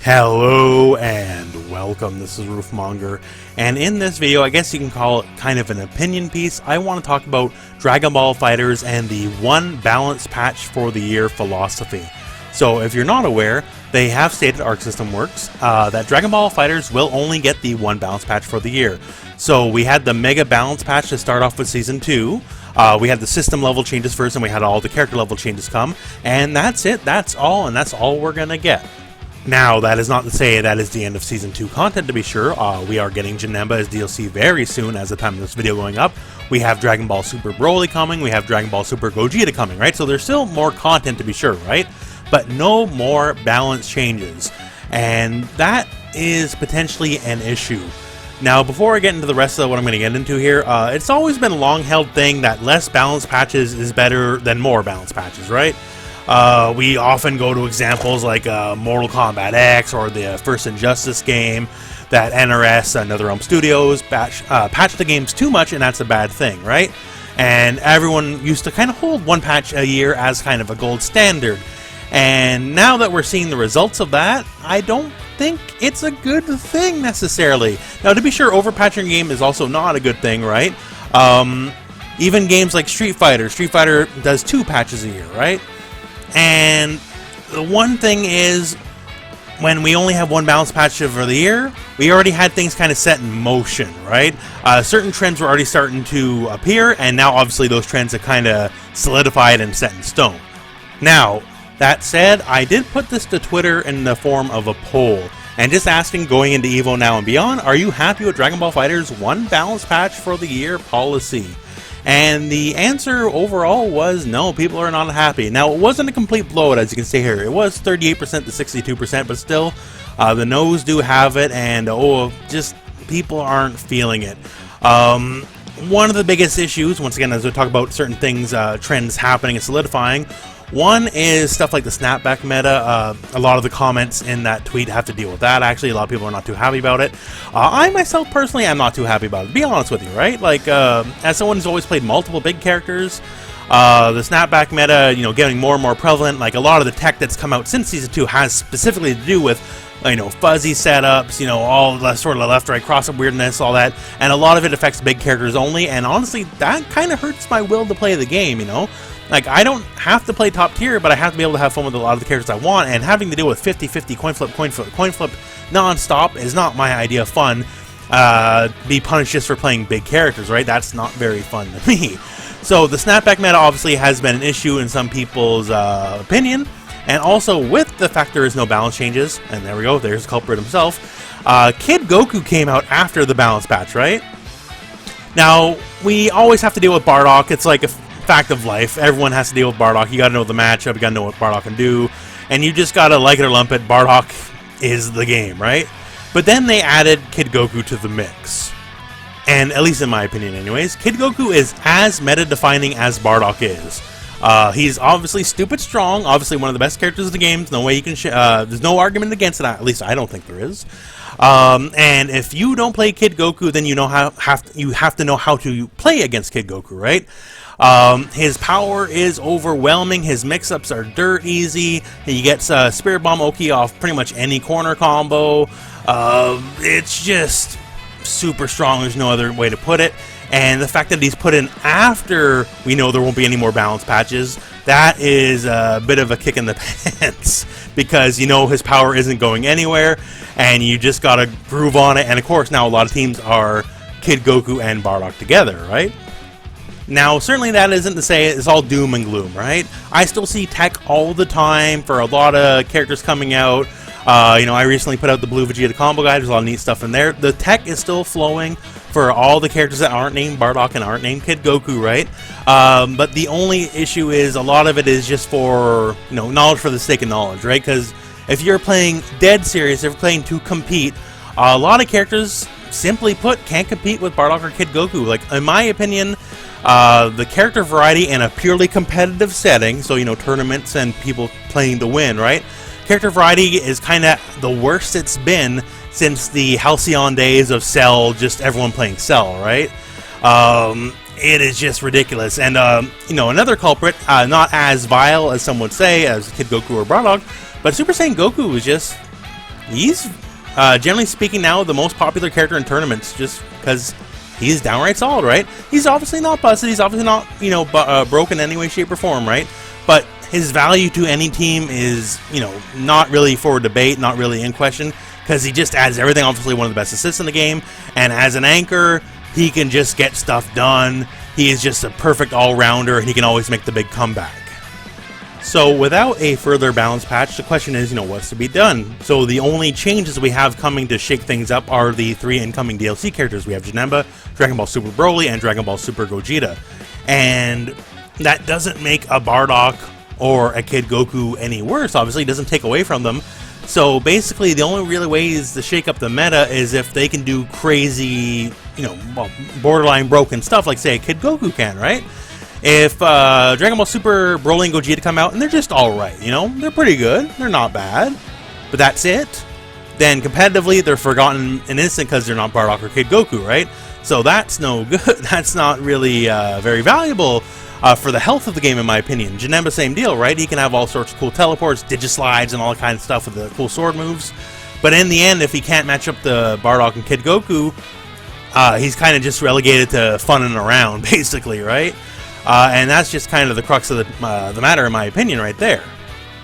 Hello and welcome, this is Rooflemonger, and in this video, I guess you can call it kind of an opinion piece. I want to talk about Dragon Ball FighterZ and the one balance patch for the year philosophy. So if you're not aware, they have stated Arc System Works that Dragon Ball FighterZ will only get the one balance patch for the year. So we had the mega balance patch to start off with Season 2. We had the system level changes first, and we had all the character level changes come, and that's it, that's all we're gonna get. Now, that is not to say that is the end of Season 2 content, to be sure. We are getting Janemba as DLC very soon as the time of this video going up. We have Dragon Ball Super Broly coming, we have Dragon Ball Super Gogeta coming, right? So there's still more content to be sure, right? But no more balance changes. And that is potentially an issue. Now, before I get into the rest of what I'm going to get into here, it's always been a long-held thing that less balance patches is better than more balance patches, right? We often go to examples like Mortal Kombat X or the first Injustice game that NRS and NetherRealm Studios patch the games too much, and that's a bad thing, right? And everyone used to kind of hold one patch a year as kind of a gold standard. And now that we're seeing the results of that, I don't think it's a good thing necessarily. Now, to be sure, overpatching a game is also not a good thing, right? Even games like Street Fighter does 2 patches a year, right? And the one thing is, when we only have one balance patch for the year, we already had things kind of set in motion, right? Certain trends were already starting to appear, and now obviously those trends are kind of solidified and set in stone. Now, that said, I did put this to Twitter in the form of a poll, and just asking, going into EVO Now and beyond, are you happy with Dragon Ball FighterZ one balance patch for the year policy? And the answer overall was no, people are not happy. Now, it wasn't a complete blowout, as you can see here. It was 38% to 62%, but still, the no's do have it, and just people aren't feeling it. One of the biggest issues, once again, as we talk about certain things, trends happening and solidifying, one is stuff like the snapback meta. A lot of the comments in that tweet have to deal with that, actually. A lot of people are not too happy about it. I myself, personally, am not too happy about it, to be honest with you, right? Like, as someone who's always played multiple big characters, the snapback meta, you know, getting more and more prevalent. Like, a lot of the tech that's come out since Season 2 has specifically to do with, you know, fuzzy setups, you know, all the sort of left-right cross-up weirdness, all that, and a lot of it affects big characters only, and honestly, that kind of hurts my will to play the game, you know? Like, I don't have to play top tier, but I have to be able to have fun with a lot of the characters I want, and having to deal with 50-50 coin flip non-stop is not my idea of fun. Be punished just for playing big characters, right? That's not very fun to me. So the snapback meta obviously has been an issue in some people's opinion, and also with the fact there is no balance changes, and there we go, there's the culprit himself, Kid Goku came out after the balance patch, right? Now, we always have to deal with Bardock. It's like a fact of life. Everyone has to deal with Bardock. You gotta know the matchup, you gotta know what Bardock can do, and you just gotta like it or lump it, Bardock is the game, right? But then they added Kid Goku to the mix. And, at least in my opinion anyways, Kid Goku is as meta-defining as Bardock is. He's obviously stupid strong, obviously one of the best characters of the game. There's no way you can there's no argument against it, at least I don't think there is. And if you don't play Kid Goku, then you have to know how to play against Kid Goku, right? His power is overwhelming, his mix-ups are dirt easy, he gets Spirit Bomb Oki off pretty much any corner combo. It's just super strong, there's no other way to put it. And the fact that he's put in after we know there won't be any more balance patches, that is a bit of a kick in the pants, because you know his power isn't going anywhere, and you just gotta groove on it. And of course, now a lot of teams are Kid Goku and Bardock together, right? Now, certainly that isn't to say it's all doom and gloom, right? I still see tech all the time for a lot of characters coming out. You know, I recently put out the Blue Vegeta combo guide. There's a lot of neat stuff in there. The tech is still flowing for all the characters that aren't named Bardock and aren't named Kid Goku, right? But the only issue is a lot of it is just for, you know, knowledge for the sake of knowledge, right? Because if you're playing dead serious, if you're playing to compete, a lot of characters, simply put, can't compete with Bardock or Kid Goku. Like, in my opinion, the character variety in a purely competitive setting, so, you know, tournaments and people playing to win, right? Character variety is kind of the worst it's been since the Halcyon days of Cell, just everyone playing Cell, right? It is just ridiculous. And, you know, another culprit, not as vile as some would say, as Kid Goku or Bardock, but Super Saiyan Goku was just he's generally speaking now the most popular character in tournaments, just because he's downright solid, right? He's obviously not busted, he's obviously not, you know, broken in any way, shape, or form, right? But his value to any team is, you know, not really for debate, not really in question, because he just adds everything. Obviously one of the best assists in the game, and as an anchor, he can just get stuff done. He is just a perfect all-rounder, and he can always make the big comeback. So without a further balance patch, the question is, you know, what's to be done? So the only changes we have coming to shake things up are the 3 incoming DLC characters. We have Janemba, Dragon Ball Super Broly, and Dragon Ball Super Gogeta. And that doesn't make a Bardock or a Kid Goku any worse. Obviously, it doesn't take away from them. So basically, the only really ways to shake up the meta is if they can do crazy, you know, well, borderline broken stuff like, say, a Kid Goku can, right? If Dragon Ball Super Broly and Gogeta come out and they're just alright, you know, they're pretty good, they're not bad, but that's it, then competitively they're forgotten in an instant because they're not Bardock or Kid Goku, right? So that's no good. That's not really very valuable for the health of the game, in my opinion. Janemba, same deal, right? He can have all sorts of cool teleports, digislides, and all that kind of stuff with the cool sword moves, but in the end, if he can't match up the Bardock and Kid Goku, he's kind of just relegated to funning around, basically, right? And that's just kind of the crux of the matter, in my opinion, right there.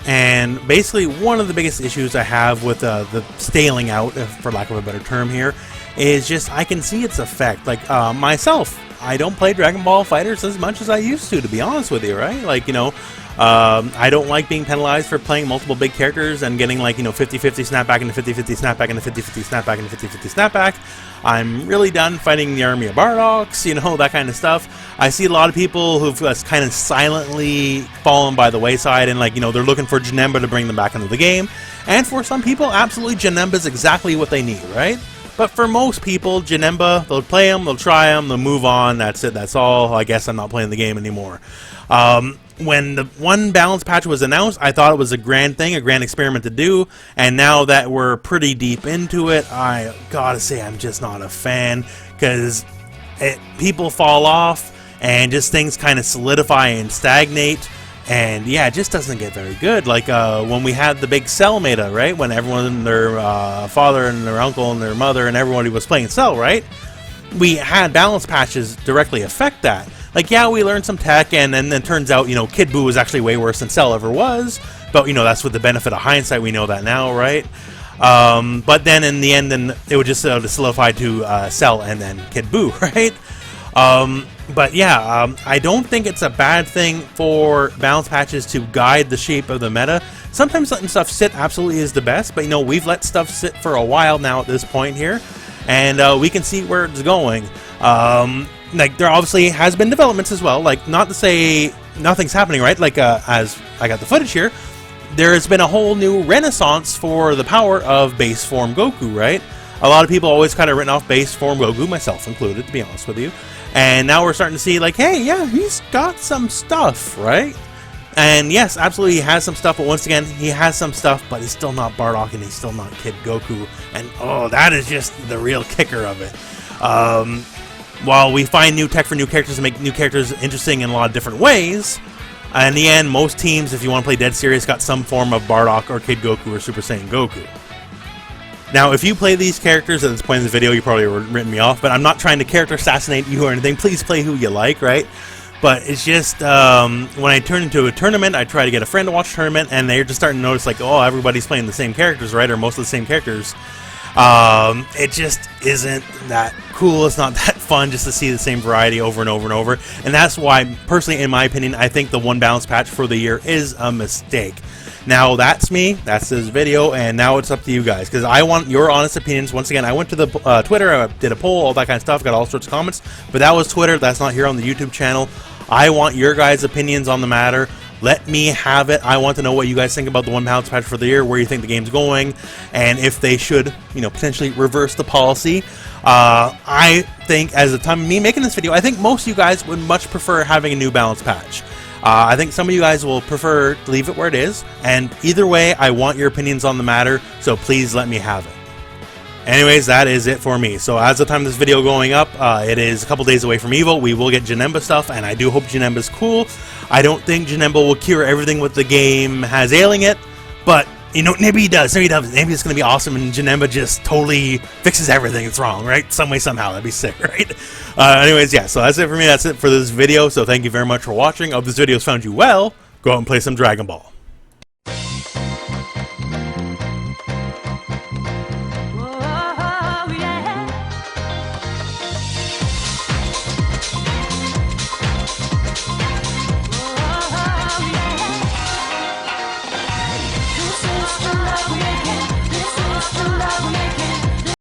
And basically, one of the biggest issues I have with the staling out, for lack of a better term here, is just I can see its effect. Like, myself, I don't play Dragon Ball FighterZ as much as I used to be honest with you, right? Like, you know, I don't like being penalized for playing multiple big characters and getting, like, you know, 50-50 snapback into 50-50 snapback into 50-50 snapback into 50-50 snapback. I'm really done fighting the army of Bardocks, you know, that kind of stuff. I see a lot of people who've kind of silently fallen by the wayside and, like, you know, they're looking for Janemba to bring them back into the game. And for some people, absolutely, Janemba is exactly what they need, right? But for most people, Janemba, they'll play them, they'll try them, they'll move on, that's it, that's all. I guess I'm not playing the game anymore. When the one balance patch was announced, I thought it was a grand thing, a grand experiment to do, and now that we're pretty deep into it, I gotta say I'm just not a fan, because people fall off, and just things kind of solidify and stagnate, and yeah, it just doesn't get very good. Like when we had the big Cell meta, right? When everyone, their father and their uncle and their mother and everybody was playing Cell, right? We had balance patches directly affect that. Like, yeah, we learned some tech, and then it turns out, you know, Kid Buu was actually way worse than Cell ever was. But, you know, that's with the benefit of hindsight. We know that now, right? But then in the end, then it would just solidify to Cell and then Kid Buu, right? But yeah, I don't think it's a bad thing for balance patches to guide the shape of the meta. Sometimes letting stuff sit absolutely is the best, but, you know, we've let stuff sit for a while now at this point here, and we can see where it's going. Like, there obviously has been developments as well, like, not to say nothing's happening, right? Like, as I got the footage here, there has been a whole new renaissance for the power of base form Goku, right? A lot of people always kind of written off base form Goku, myself included, to be honest with you. And now we're starting to see, like, hey, yeah, he's got some stuff, right? And yes, absolutely, he has some stuff, but once again, he has some stuff, but he's still not Bardock, and he's still not Kid Goku. And, oh, that is just the real kicker of it. While we find new tech for new characters and make new characters interesting in a lot of different ways, in the end, most teams, if you want to play dead serious, got some form of Bardock or Kid Goku or Super Saiyan Goku. Now, if you play these characters at this point in the video, you probably would have written me off, but I'm not trying to character assassinate you or anything. Please play who you like, right? But it's just, when I turn into a tournament, I try to get a friend to watch a tournament, and they're just starting to notice, like, oh, everybody's playing the same characters, right? Or most of the same characters. It just isn't that cool. It's not that fun just to see the same variety over and over and over. And that's why, personally, in my opinion, I think the one balance patch for the year is a mistake. Now, that's me. That's this video. And now it's up to you guys, because I want your honest opinions. Once again, I went to the Twitter. I did a poll, all that kind of stuff. Got all sorts of comments. But that was Twitter. That's not here on the YouTube channel. I want your guys' opinions on the matter. Let me have it. I want to know what you guys think about the one balance patch for the year, where you think the game's going, and if they should, you know, potentially reverse the policy. I think, as the time of me making this video, I think most of you guys would much prefer having a new balance patch. I think some of you guys will prefer to leave it where it is, and either way, I want your opinions on the matter, so please let me have it. Anyways, that is it for me. So as the time of this video going up, it is a couple days away from EVO. We will get Janemba stuff, and I do hope Janemba's cool. I don't think Janemba will cure everything what the game has ailing it, but You know, maybe he does, maybe he doesn't. Maybe it's going to be awesome and Janemba just totally fixes everything that's wrong, right? Some way, somehow. That'd be sick, right? Anyways, yeah, so that's it for me. That's it for this video. So thank you very much for watching. I hope this video has found you well. Go out and play some Dragon Ball.